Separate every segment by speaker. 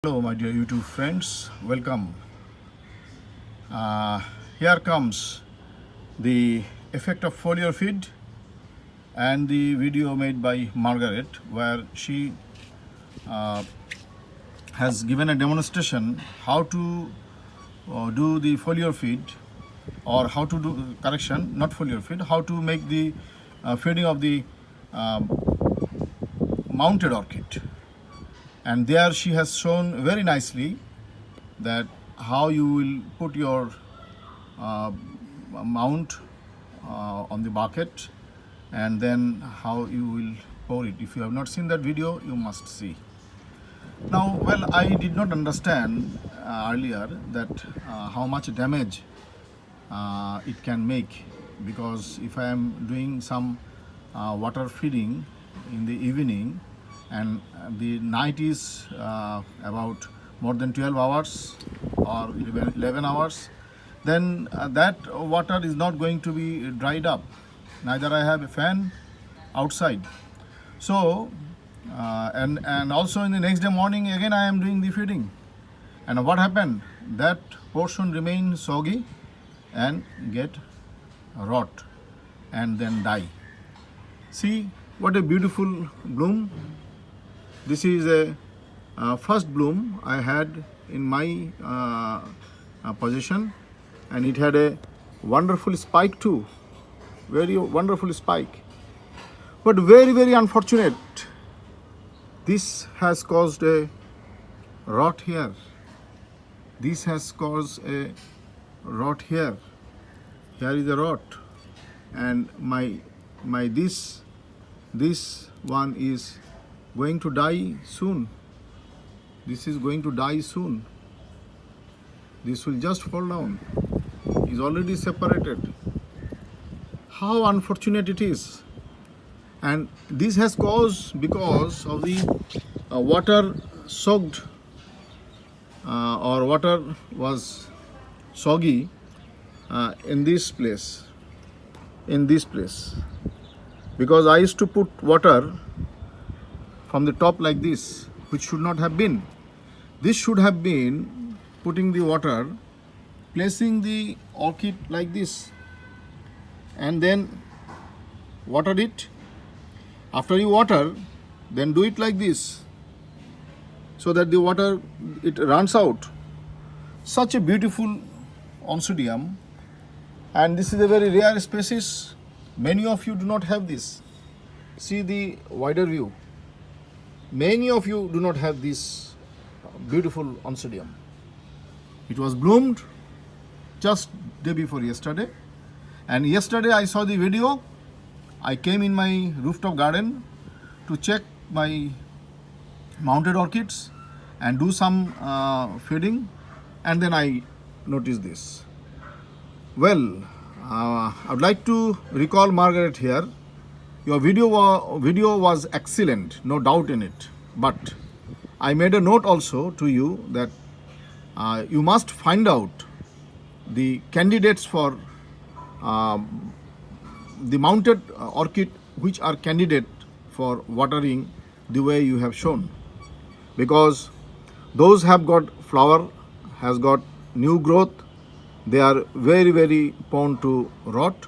Speaker 1: Hello, my dear YouTube friends. Welcome. Here comes the effect of foliar feed and the video made by Margaret, where she has given a demonstration how to do the foliar feed, or how to do correction, not foliar feed, how to make the feeding of the mounted orchid. And there she has shown very nicely that how you will put your mount on the bucket, and then how you will pour it. If you have not seen that video, you must see. Now, well, I did not understand earlier that how much damage it can make, because if I am doing some water feeding in the evening, and the night is about more than 12 hours or 11 hours, then that water is not going to be dried up. Neither I have a fan outside. So, and also in the next day morning, again I am doing the feeding. And what happened? That portion remain soggy and get rot and then die. See what a beautiful bloom. This is a first bloom I had in my possession, and it had a wonderful spike too, very wonderful spike. But very unfortunate, this has caused a rot here. This has caused a rot here. Here is a rot, and my this one is going to die soon. This is going to die soon. This will just fall down. Is already separated. How unfortunate it is. And this has caused because of the water soaked or water was soggy in this place. Because I used to put water from the top like this, which should not have been. This should have been putting the water, placing the orchid like this, and then water it. After you water, then do it like this, so that the water, it runs out. Such a beautiful oncidium, and this is a very rare species. Many of you do not have this. See the wider view. Many of you do not have this beautiful oncidium. It was bloomed just day before yesterday, and yesterday I saw the video. I came in my rooftop garden to check my mounted orchids and do some feeding, and then I noticed this. Well, I would like to recall Margaret here. Your video was excellent, no doubt in it. But I made a note also to you that you must find out the candidates for the mounted orchid which are candidate for watering the way you have shown. Because those have got flower, has got new growth, they are very prone to rot.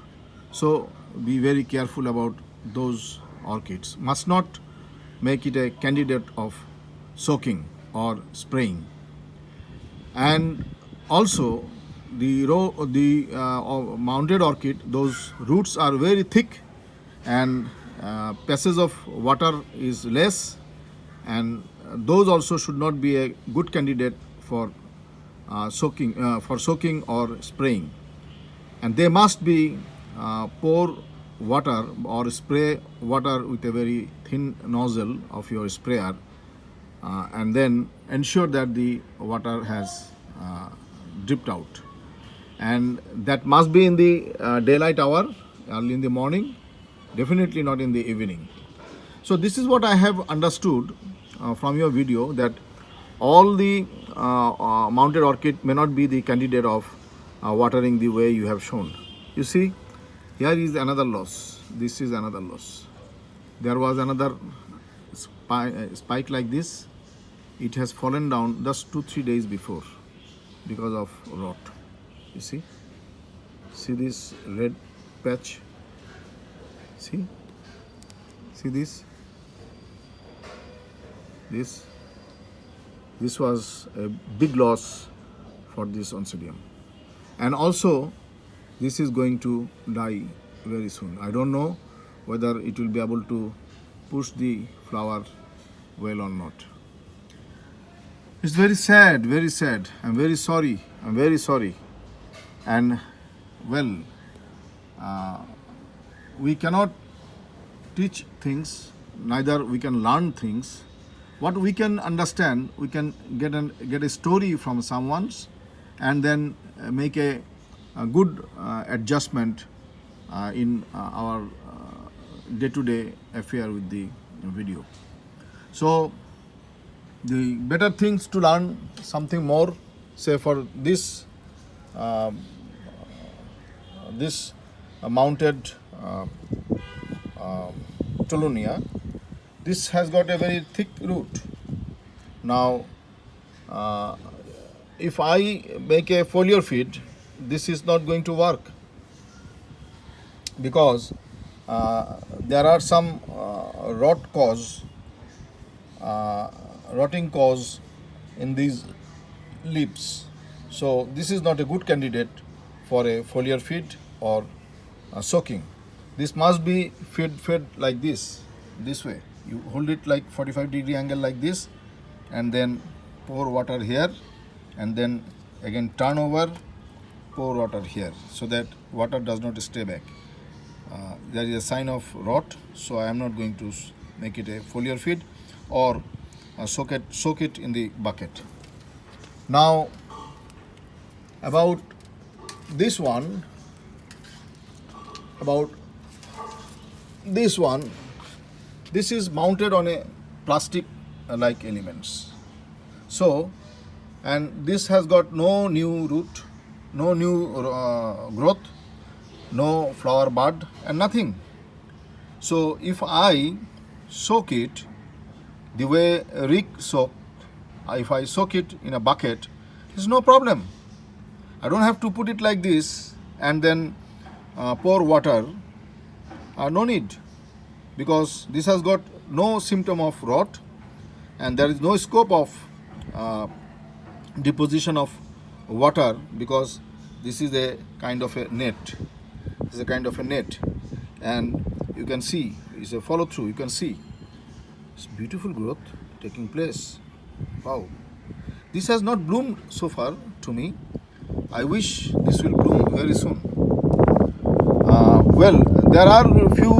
Speaker 1: So be very careful about those orchids. Must not make it a candidate of soaking or spraying. And also the mounted orchid, those roots are very thick, and passage of water is less, and those also should not be a good candidate for soaking or spraying. And they must be pour water or spray water with a very thin nozzle of your sprayer, and then ensure that the water has dripped out. And that must be in the daylight hour, early in the morning, definitely not in the evening. So this is what I have understood from your video, that all the mounted orchid may not be the candidate of watering the way you have shown. You see, here is another loss. This is another loss. There was another spike like this it has fallen down just 2-3 days before because of rot. You see this red patch, see this was a big loss for this oncidium, and also this is going to die very soon. I don't know whether it will be able to push the flower well or not. It's very sad, very sad. I'm very sorry. And well, we cannot teach things, neither we can learn things. What we can understand, we can get a story from someone's, and then make a good adjustment in our day-to-day affair with the video. So the better things to learn something more, say for this mounted Tolonia. This has got a very thick root. Now if I make a foliar feed, this is not going to work, because there are some rotting cause in these leaves. So this is not a good candidate for a foliar feed or soaking. This must be fed like this way. You hold it like 45-degree angle like this, and then pour water here, and then again turn over, pour water here, so that water does not stay back. There is a sign of rot, so I am not going to make it a foliar feed or soak it in the bucket. Now about this one, this is mounted on a plastic like elements. So, and this has got no new root, no new growth, no flower bud, and nothing. So if I soak it the way Rick soaked, if I soak it in a bucket, it's no problem. I don't have to put it like this and then pour water. No need, because this has got no symptom of rot, and there is no scope of deposition of water, because this is a kind of a net. This is a kind of a net, and you can see it's a follow through. You can see it's beautiful growth taking place. Wow, this has not bloomed so far to me. I wish this will bloom very soon. Well, there are a few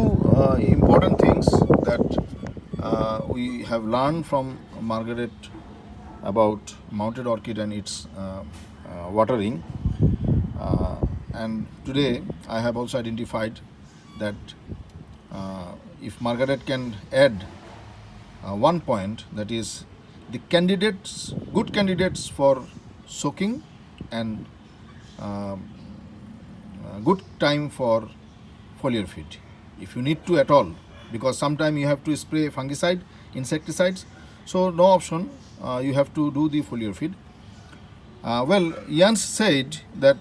Speaker 1: important things that we have learned from Margaret about mounted orchid and its watering. And today I have also identified that if Margaret can add one point, that is the good candidates for soaking and good time for foliar feed, if you need to at all, because sometimes you have to spray fungicide, insecticides, so no option, you have to do the foliar feed. Well, Jens said that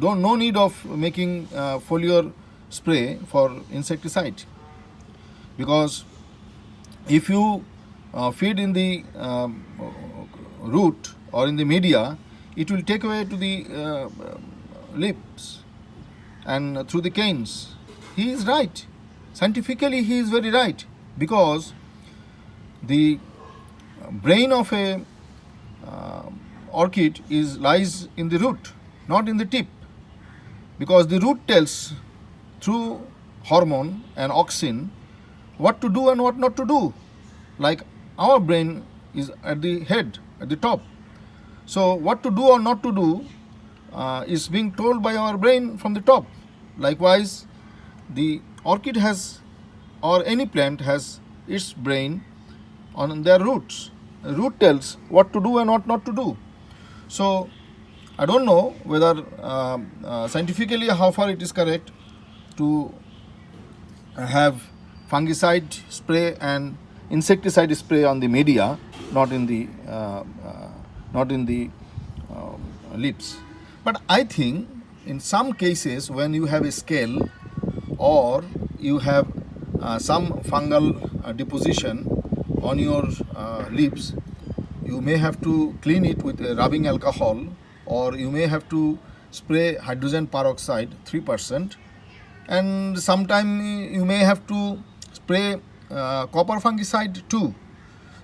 Speaker 1: no need of making foliar spray for insecticide, because if you feed in the root or in the media, it will take away to the leaves and through the canes. He is right. Scientifically, he is very right, because the brain of a orchid lies in the root, not in the tip, because the root tells through hormone and auxin what to do and what not to do. Like our brain is at the head, at the top. So what to do or not to do is being told by our brain from the top. Likewise, the orchid has, or any plant has, its brain on their roots. The root tells what to do and what not to do. So I don't know whether scientifically how far it is correct to have fungicide spray and insecticide spray on the media, not in the leaves. But I think in some cases when you have a scale or you have some fungal deposition on your leaves, you may have to clean it with a rubbing alcohol, or you may have to spray hydrogen peroxide 3%, and sometime you may have to spray copper fungicide too.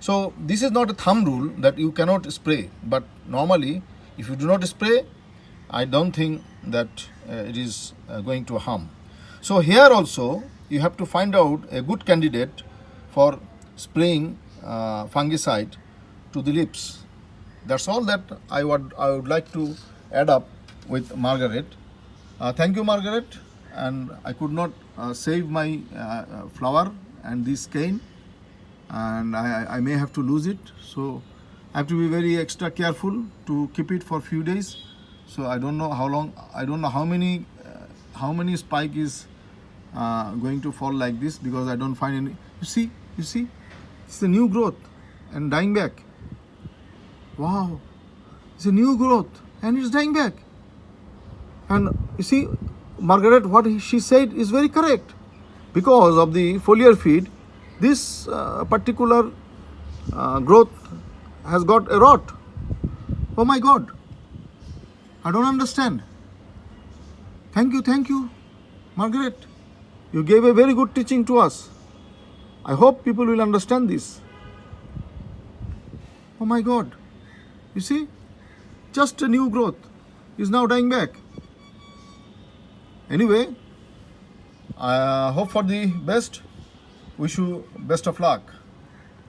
Speaker 1: So this is not a thumb rule that you cannot spray, but normally if you do not spray, I don't think that it is going to harm. So here also you have to find out a good candidate for spraying fungicide to the leaves. That's all that I would like to add up with Margaret. Thank you, Margaret. And I could not save my flower and this cane, and I may have to lose it. So I have to be very extra careful to keep it for few days. So I don't know how long, I don't know how many spike is going to fall like this, because I don't find any. You see, it's a new growth and dying back. Wow, it's a new growth and it's dying back. And you see, Margaret, what she said is very correct. Because of the foliar feed, this particular growth has got a rot. Oh my God, I don't understand. Thank you, Margaret. You gave a very good teaching to us. I hope people will understand this. Oh my God, you see, just a new growth is now dying back. Anyway, I hope for the best. Wish you best of luck.